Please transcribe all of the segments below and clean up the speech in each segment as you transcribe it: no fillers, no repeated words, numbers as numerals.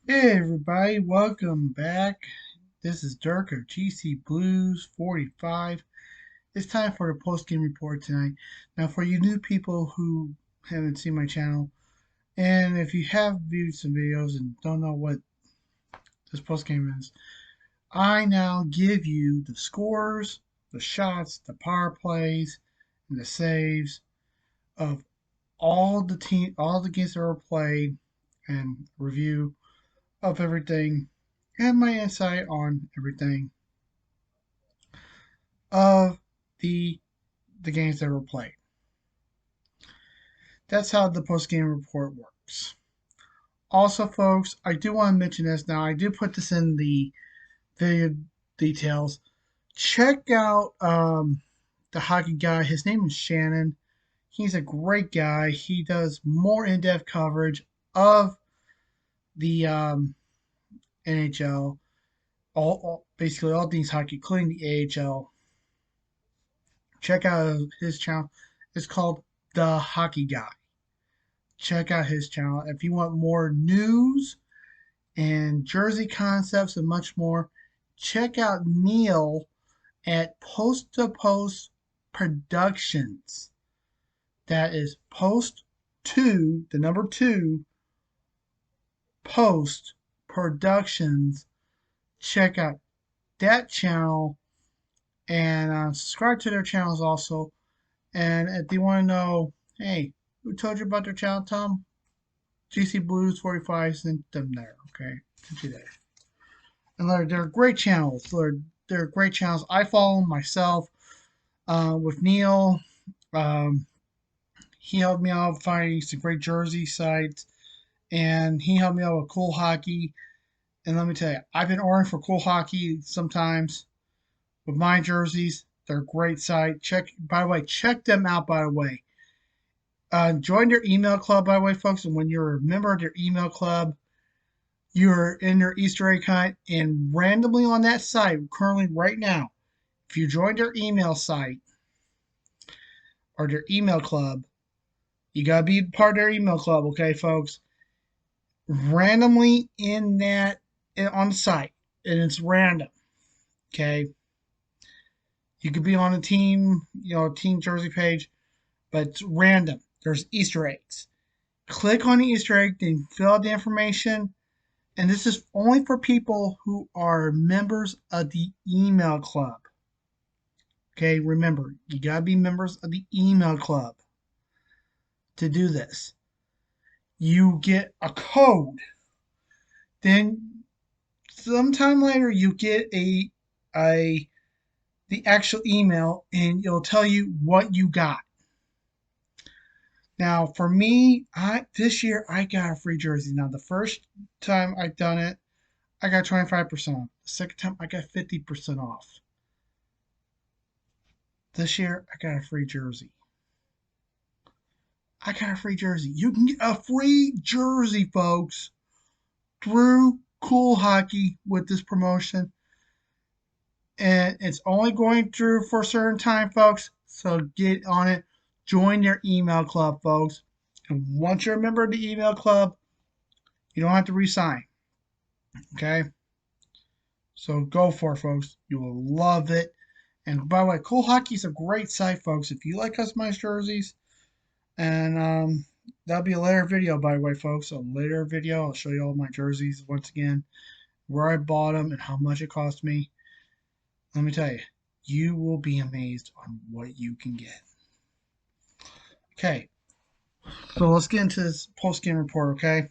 Hey everybody, welcome back. This is Dirk of GC Blues 45. It's time for the post-game report tonight. Now for you new people who haven't seen my channel, and if you have viewed some videos and don't know what this post-game is, I now give you the scores, the shots, the power plays, and the saves of all the games that were played, and review of everything and my insight on everything of the games that were played. That's how the post game report works. Also, folks, I do want to mention this now. I do put this in the video details. Check out the hockey guy. His name is Shannon. He's a great guy. He does more in depth coverage of the NHL, basically all things hockey, including the AHL. Check out his channel. It's called The Hockey Guy. Check out his channel. If you want more news and jersey concepts and much more, check out Neil at Post to Post Productions. That is post two, the number two, Post Productions. Check out that channel and subscribe to their channels also. And if you want to know, hey, who told you about their channel, Tom? GC Blues 45 sent them there. Okay, sent you there. And they're great channels. They're great channels. I follow them myself. With Neil, um, he helped me out finding some great jersey sites, and he helped me out with Cool Hockey. And let me tell you, I've been ordering for Cool Hockey sometimes with my jerseys. They're a great site. By the way, check them out. By the way, join their email club. By the way, folks, and when you're a member of their email club, you're in their Easter egg hunt, and randomly on that site, currently right now, if you join their email site or their email club, you gotta be part of their email club, okay, folks? Randomly in that on the site, and it's random, okay? You could be on a team, team jersey page, but it's random. There's Easter eggs. Click on the Easter egg, then fill out the information, and this is only for people who are members of the email club. Okay, remember, you gotta be members of the email club to do this. You get a code, then sometime later you get a the actual email, and it'll tell you what you got. Now, for me, this year I got a free jersey. Now, the first time I done it, I got 25% off. The second time, I got 50% off. This year, I got a free jersey. I got a free jersey. You can get a free jersey, folks, through Cool Hockey with this promotion. And it's only going through for a certain time, folks. So get on it. Join their email club, folks. And once you're a member of the email club, you don't have to resign. Okay? So go for it, folks. You will love it. And by the way, Cool Hockey is a great site, folks. If you like customized jerseys, and that'll be a later video, by the way, folks. A later video, I'll show you all my jerseys once again, where I bought them and how much it cost me. Let me tell you, you will be amazed on what you can get. Okay, so let's get into this post-game report, okay?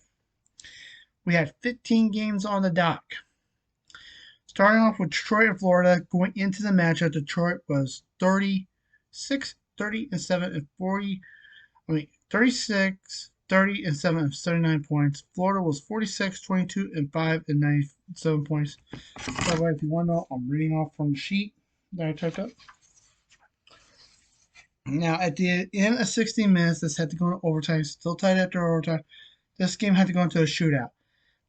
We had 15 games on the dock. Starting off with Detroit and Florida, going into the matchup, Detroit was 36, 30, and 7, and 40. 36, 30, and 7, and 79 points. Florida was 46, 22, and 5, and 97 points. By the way, if you want to know, I'm reading off from the sheet that I typed up. Now, at the end of 16 minutes, this had to go into overtime. Still tied after overtime. This game had to go into a shootout.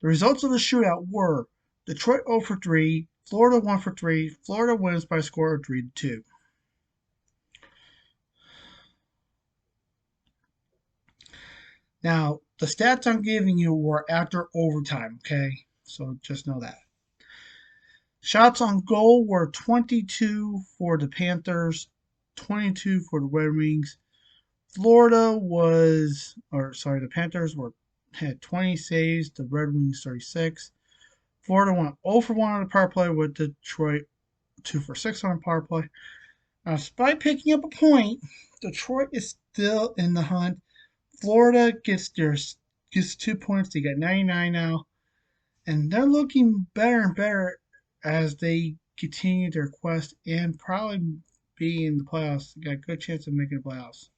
The results of the shootout were Detroit 0 for 3, Florida 1 for 3. Florida wins by a score of 3-2. Now, the stats I'm giving you were after overtime, okay? So just know that. Shots on goal were 22 for the Panthers, 22 for the Red Wings. The Panthers had 20 saves, the Red Wings 36. Florida went 0 for 1 on the power play with Detroit 2 for 6 on the power play. Now, despite picking up a point, Detroit is still in the hunt. Florida gets 2 points. They got 99 now, and they're looking better and better as they continue their quest and probably be in the playoffs. They got a good chance of making the playoffs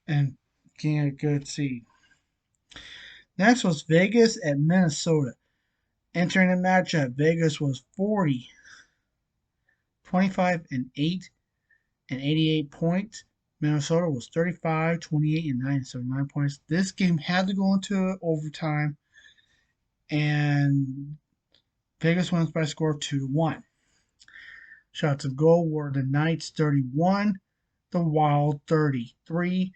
and getting a good seed. Next was Vegas at Minnesota. Entering the matchup, Vegas was 40, 25, and 8 and 88 points. Minnesota was 35, 28, and 9, so 9 points. This game had to go into overtime, and Vegas wins by a score of 2-1. Shots of goal were the Knights 31, the Wild 33.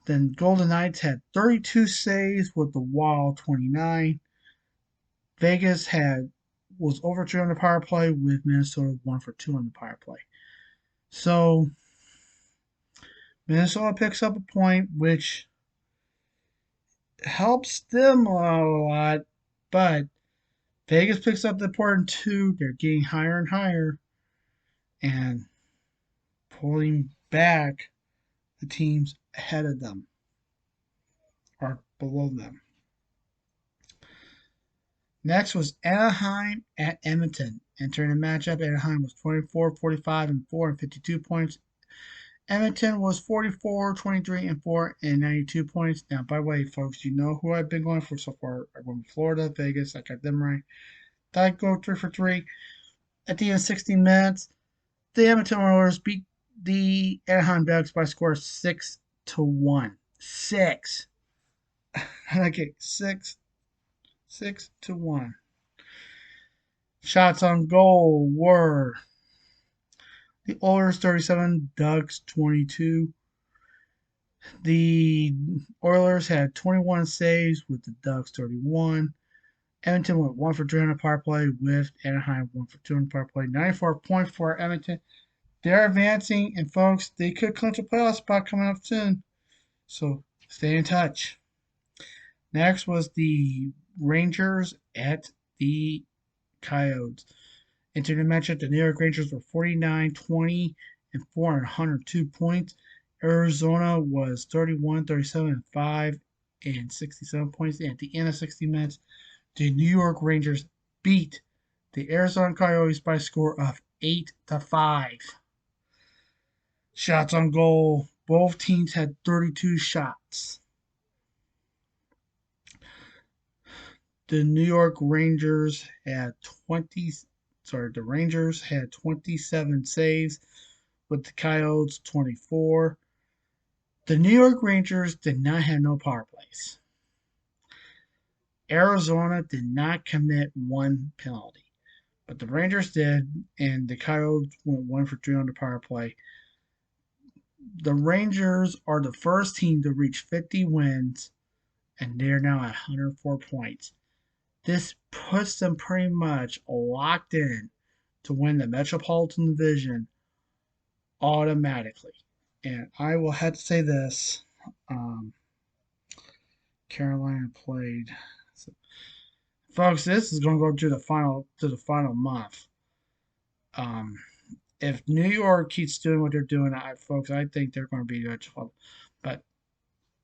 Then Golden Knights had 32 saves with the Wild 29. Vegas was over 2 on the power play with Minnesota 1 for 2 on the power play. So Minnesota picks up a point, which helps them a lot, but Vegas picks up the important 2. They're getting higher and higher and pulling back the teams ahead of them or below them. Next was Anaheim at Edmonton. Entering the matchup, Anaheim was 24, 45, and 4 and 52 points. Edmonton was 44, 23, and 4 and 92 points. Now, by the way, folks, you know who I've been going for so far. I went with Florida, Vegas. I got them right. I'd go 3 for 3. At the end of 60 minutes, the Edmonton Oilers beat the Anaheim Ducks by a score of 6-1. 6. I like it. 6-1. Shots on goal were the Oilers 37, Ducks 22. The Oilers had 21 saves with the Ducks 31. Edmonton went 1 for 3 on the power play with Anaheim 1 for 2 on the power play. 94 points for Edmonton. They're advancing, and folks, they could clinch a playoff spot coming up soon. So stay in touch. Next was the Rangers at the Coyotes. Into the matchup, the New York Rangers were 49, 20, and 4 and 102 points. Arizona was 31, 37, and 5 and 67 points. And at the end of 60 minutes, the New York Rangers beat the Arizona Coyotes by a score of 8-5. Shots on goal. Both teams had 32 shots. The New York Rangers had 20. The Rangers had 27 saves, with the Coyotes 24. The New York Rangers did not have no power plays. Arizona did not commit one penalty, but the Rangers did, and the Coyotes went 1 for 3 on the power play. The Rangers are the first team to reach 50 wins, and they're now at 104 points. This puts them pretty much locked in to win the Metropolitan Division automatically. And I will have to say this: Carolina played. So, folks, this is going to go to the final month. Um, if New York keeps doing what they're doing, folks, I think they're going to be good. But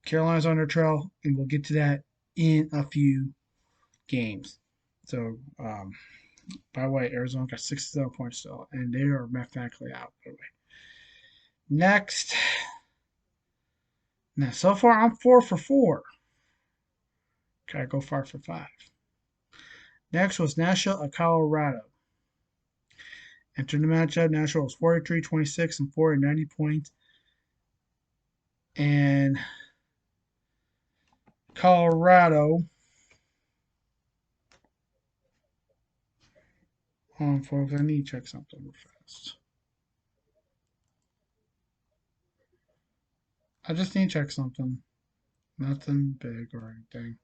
Carolina's on their trail, and we'll get to that in a few games. So, by the way, Arizona got 67 points still, and they are mathematically out. By the way. Next. Now, so far, I'm 4 for 4. Gotta go 5 for 5. Next was Nashville at Colorado. Entering the matchup, Nashville was 43, 26, and 4 and 90 points. And Colorado, hold on, folks, I need to check something real fast. I just need to check something. Nothing big or anything.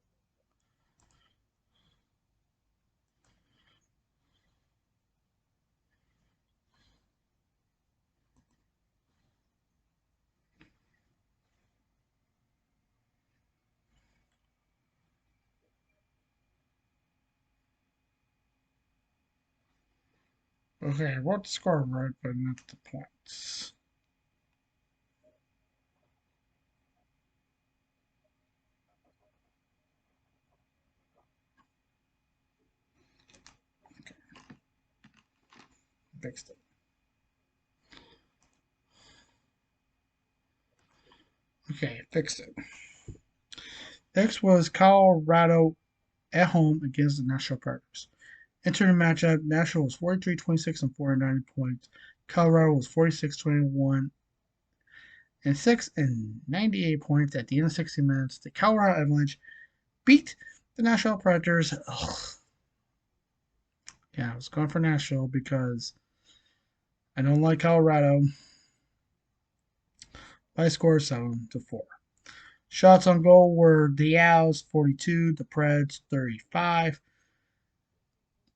Okay, what score right, but not the points. Fixed it. Okay, fixed it. Next was Colorado at home against the Nashville Predators. Entering the matchup, Nashville was 43-26 and 490 points. Colorado was 46-21 and 6 and 98 points at the end of 60 minutes. The Colorado Avalanche beat the Nashville Predators. Ugh. Yeah, I was going for Nashville because I don't like Colorado. By score 7-4. Shots on goal were the Avs 42, the Preds 35.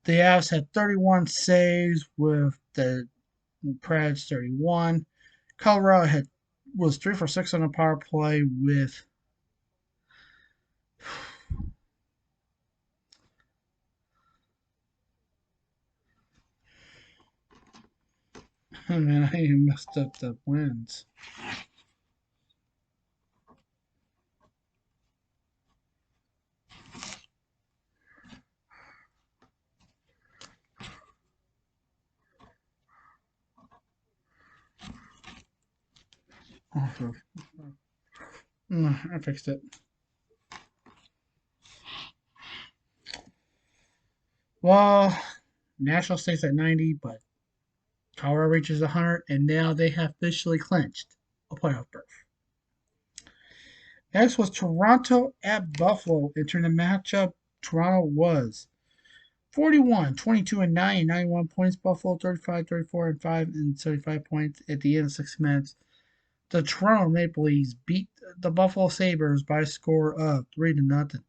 The Avs had 31 saves with the Preds 31. Colorado was 3 for 6 on the power play with oh man, I even messed up the wins. I fixed it. Well, Nashville stays at 90, but Colorado reaches 100, and now they have officially clinched a playoff berth. Next was Toronto at Buffalo. Entering the matchup, Toronto was 41, 22, and 9, and 91 points. Buffalo 35, 34, and 5, and 75 points at the end of 6 minutes. The Toronto Maple Leafs beat the Buffalo Sabres by a score of 3-0.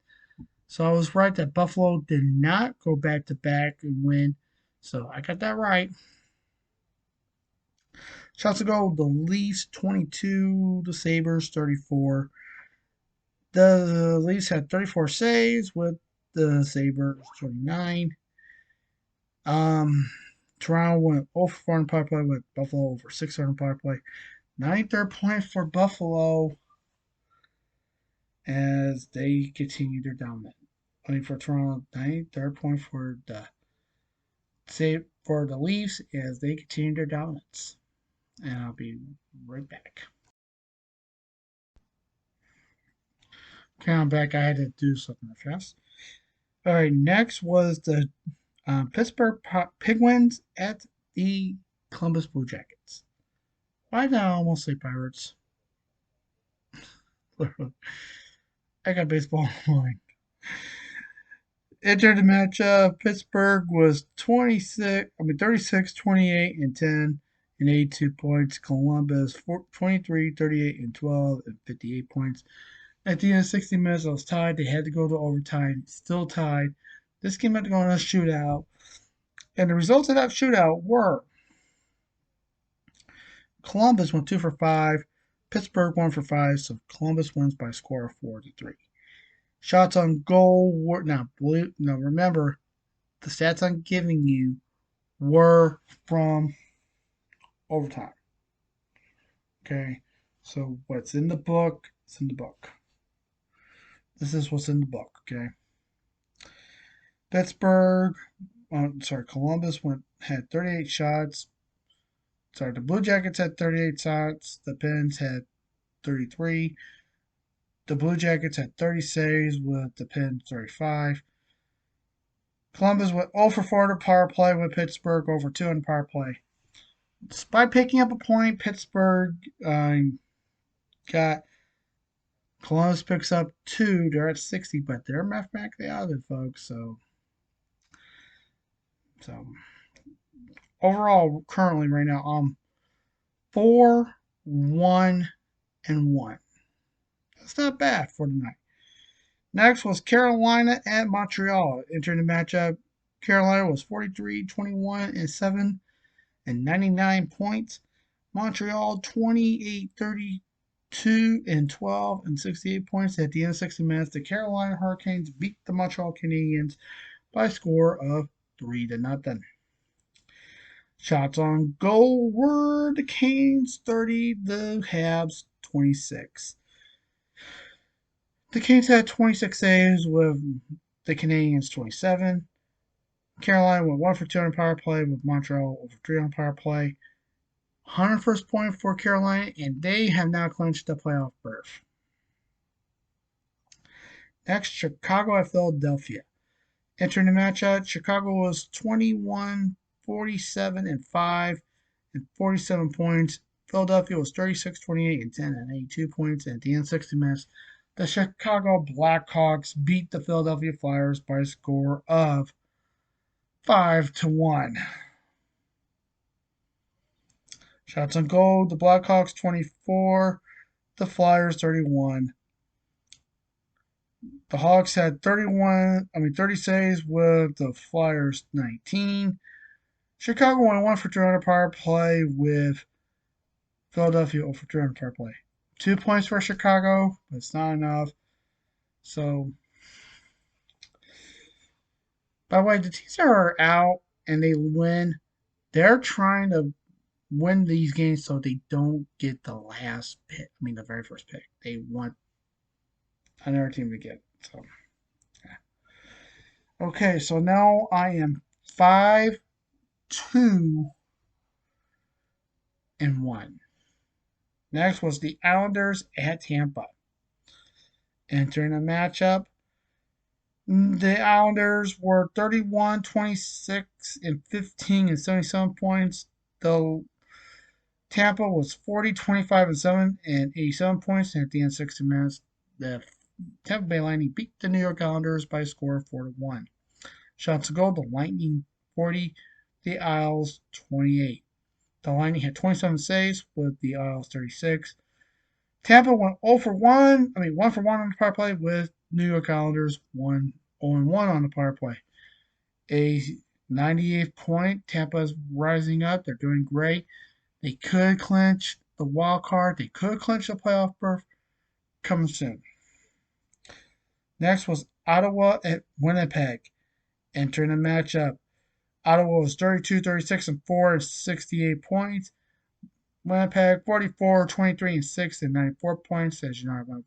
So I was right that Buffalo did not go back to back and win. So I got that right. Shots to go, the Leafs 22, the Sabres 34. The Leafs had 34 saves with the Sabres 29. Toronto went 0 for 4 on power play with Buffalo over 6 on power play. 93rd point for Buffalo as they continue their dominance. I mean, for Toronto, 93rd point for the Leafs as they continue their dominance. And I'll be right back. Okay, I'm back. I had to do something fast. All right, next was the Pittsburgh Penguins at the Columbus Blue Jackets. Why did I almost say Pirates? I got baseball in mind. Entered the matchup. Pittsburgh was 36, 28, and 10, and 82 points. Columbus 23, 38, and 12, and 58 points. At the end of 60 minutes, I was tied. They had to go to overtime. Still tied. This game had to go on a shootout. And the results of that shootout were Columbus went 2 for 5. Pittsburgh 1 for 5. So Columbus wins by a score of 4-3. Shots on goal were now blue. Now remember, the stats I'm giving you were from overtime. Okay, so what's in the book is in the book. This is what's in the book. Okay, Columbus had 38 shots. Sorry, the Blue Jackets had 38 shots. The Pens had 33. The Blue Jackets had 30 saves with the Pens 35. Columbus went 0 for 4 on the power play with Pittsburgh over 2 on the power play. Despite picking up a point, Pittsburgh got Columbus picks up 2. They're at 60, but they're mathematically out of it, folks. So overall, currently right now, 4, 1, and 1. That's not bad for tonight. Next was Carolina at Montreal. Entering the matchup, Carolina was 43, 21, and 7 and 99 points. Montreal 28, 32, and 12 and 68 points. At the end of 60 minutes, the Carolina Hurricanes beat the Montreal Canadiens by a score of 3-0. Shots on goal were the Canes 30, the Habs 26. The Canes had 26 saves with the Canadiens 27. Carolina went 1 for 2 on power play with Montreal over 3 on power play. 101st point for Carolina, and they have now clinched the playoff berth. Next, Chicago at Philadelphia. Entering the matchup, Chicago was 21, 47, and 5 and 47 points. Philadelphia was 36, 28, and 10 and 82 points. And at the end of 60 minutes, the Chicago Blackhawks beat the Philadelphia Flyers by a score of 5-1. Shots on goal, the Blackhawks 24, the Flyers 31. The Hawks had 30 saves with the Flyers 19. Chicago won 1 for 3 on a power play with Philadelphia 0 for 3 on a power play. 2 points for Chicago, but it's not enough. So, by the way, the teams that are out and they win, they're trying to win these games so they don't get the last pick. I mean, the very first pick. They want another team to get. So, yeah. Okay, so now I am 5-2-1. Next was the Islanders at Tampa. Entering the matchup, the Islanders were 31, 26, and 15 and 77 points. The Tampa was 40, 25, and 7 and 87 points. And at the end of 60 minutes, the Tampa Bay Lightning beat the New York Islanders by a score of 4-1. Shots to goal, the Lightning 40, the Isles 28. The Lightning had 27 saves with the Isles 36. Tampa went 1 for 1 on the power play with New York Islanders 1 0-1 on the power play. A 98th point. Tampa is rising up. They're doing great. They could clinch the wild card. They could clinch the playoff berth. Coming soon. Next was Ottawa at Winnipeg. Entering the matchup, Ottawa was 32, 36, and 4 and 68 points. Winnipeg 44, 23, and 6 and 94 points. As you know, I went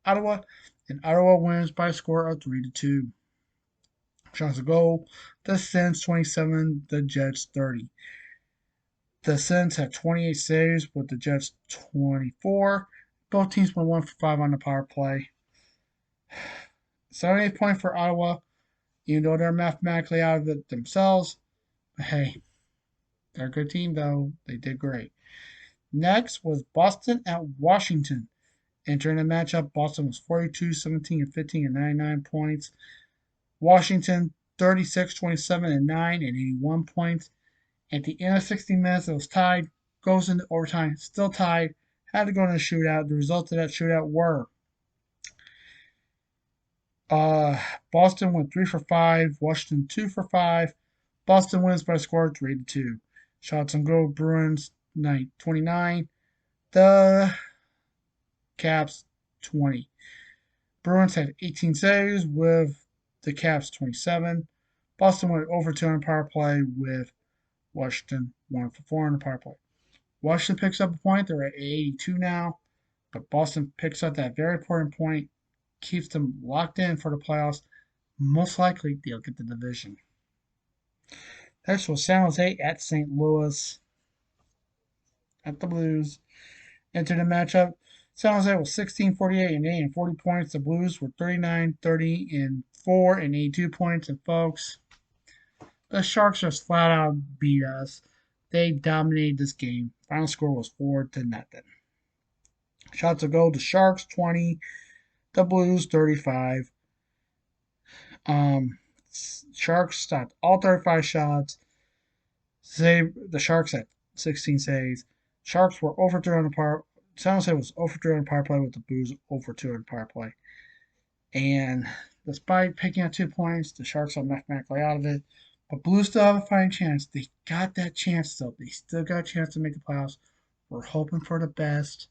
Ottawa, and Ottawa wins by a score of 3-2. Shots to goal, the Sens 27, the Jets 30. The Sens had 28 saves with the Jets 24. Both teams went 1 for 5 on the power play. 78 point for Ottawa, even though they're mathematically out of it themselves. But hey, they're a good team, though. They did great. Next was Boston at Washington. Entering the matchup, Boston was 42, 17, and 15 and 99 points. Washington 36, 27, and 9 and 81 points. At the end of 60 minutes, it was tied. Goes into overtime, still tied. Had to go into a shootout. The results of that shootout were Boston went 3 for 5, Washington 2 for 5. Boston wins by a score of 3-2. Shots on goal, Bruins 29. The Caps 20. Bruins had 18 saves with the Caps 27. Boston went over 2 on power play with Washington 1 for 4 on the power play. Washington picks up a point. They're at 82 now. But Boston picks up that very important point, keeps them locked in for the playoffs. Most likely, they'll get the division. Next was San Jose at St. Louis. At the Blues. Entered the matchup. San Jose was 16, 48, and 8 and 40 points. The Blues were 39, 30, and 4 and 82 points. And folks, the Sharks just flat out beat us. They dominated this game. Final score was 4-0. Shots to goal, the Sharks 20, the Blues 35. Sharks stopped all 35 shots. The Sharks had 16 saves. Sharks were over 3 on the San Jose was 0 for 3 on power play with the Blues 0 for 2 on power play. And despite picking up 2 points, the Sharks are mathematically out of it. But Blues still have a fighting chance. They got that chance still. They still got a chance to make the playoffs. We're hoping for the best.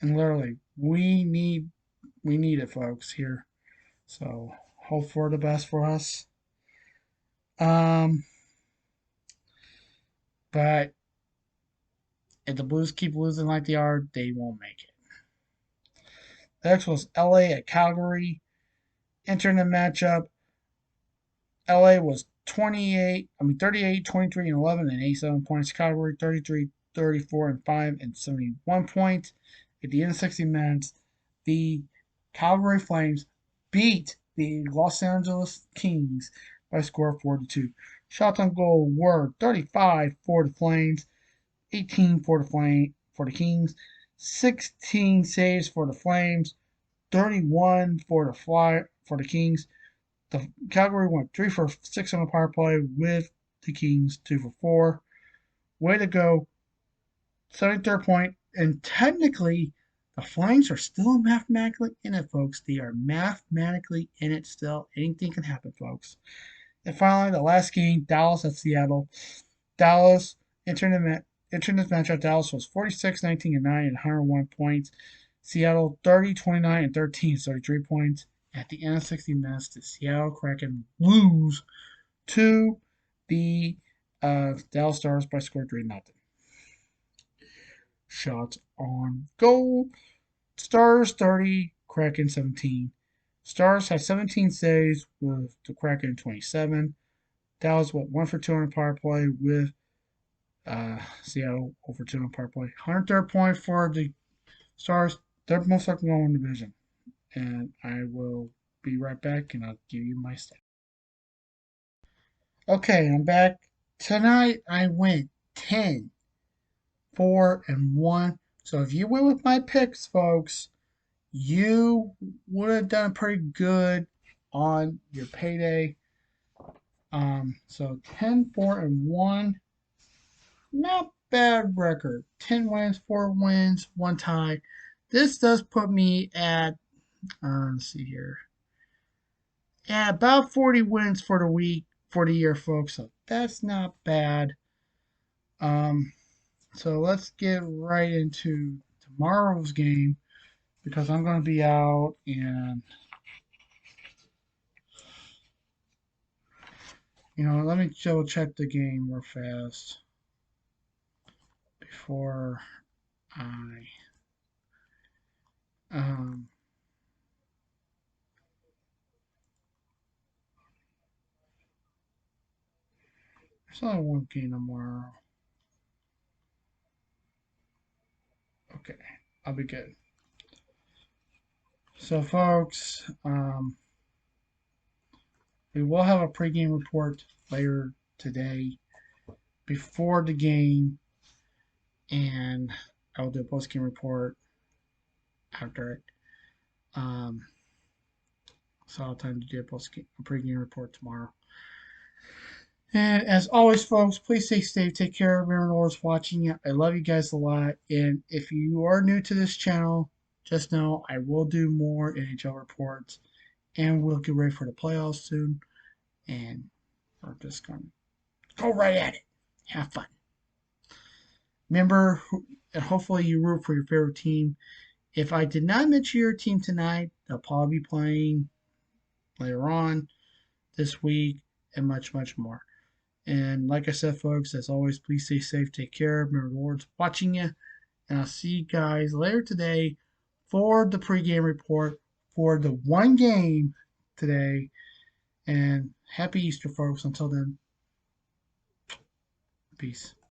And literally, we need it, folks, here. So hope for the best for us. Um, but if the Blues keep losing like they are, they won't make it. Next was LA at Calgary. Entering the matchup, LA was 38, 23, and 11 and 87 points. Calgary 33, 34, and 5 and 71 points. At the end of 60 minutes, the Calgary Flames beat the Los Angeles Kings by a score of 4-2. Shots on goal were 35 for the Flames, 18 for the Kings, 16 saves for the Flames, 31 for the Kings. The Calgary went 3 for 6 on the power play with the Kings 2 for 4. Way to go. 73rd point. And technically, the Flames are still mathematically in it, folks. They are mathematically in it still. Anything can happen, folks. And finally, the last game, Dallas at Seattle. Dallas entering this matchup. Dallas was 46, 19, and 9 and 101 points. Seattle 30, 29, and 13, 33 points. At the end of 60 minutes, the Seattle Kraken lose to the Dallas Stars by score 3-0. Shots on goal. Stars 30, Kraken 17. Stars had 17 saves with the Kraken 27. Dallas went 1 for 2 on the power play with Seattle over 2 on the power play. 103rd point for the Stars. They're most likely going to win the division. And I will be right back and I'll give you my stat. Okay, I'm back. Tonight I went 10, 4, and 1. So if you went with my picks, folks, you would have done pretty good on your payday. So 10, 4, and 1. Not bad record. 10 wins, 4 wins, 1 tie. This does put me at, let's see here. Yeah, about 40 wins for the week, for the year, folks. So that's not bad. Um, so let's get right into tomorrow's game because I'm going to be out and let me double check the game real fast before I um there's only one game tomorrow. Okay, I'll be good. So folks, we will have a pregame report later today before the game, and I'll do a postgame report after it. So I'll have time to do a pregame report tomorrow. And as always, folks, please stay safe. Take care. Remember, Lord's watching you. I love you guys a lot. And if you are new to this channel, just know I will do more NHL reports. And we'll get ready for the playoffs soon. And we're just going to go right at it. Have fun. Remember, and hopefully you root for your favorite team. If I did not mention your team tonight, they'll probably be playing later on this week and much, much more. And like I said, folks, as always, please stay safe, take care. Remember, the Lord's watching you. And I'll see you guys later today for the pregame report for the one game today. And happy Easter, folks. Until then, peace.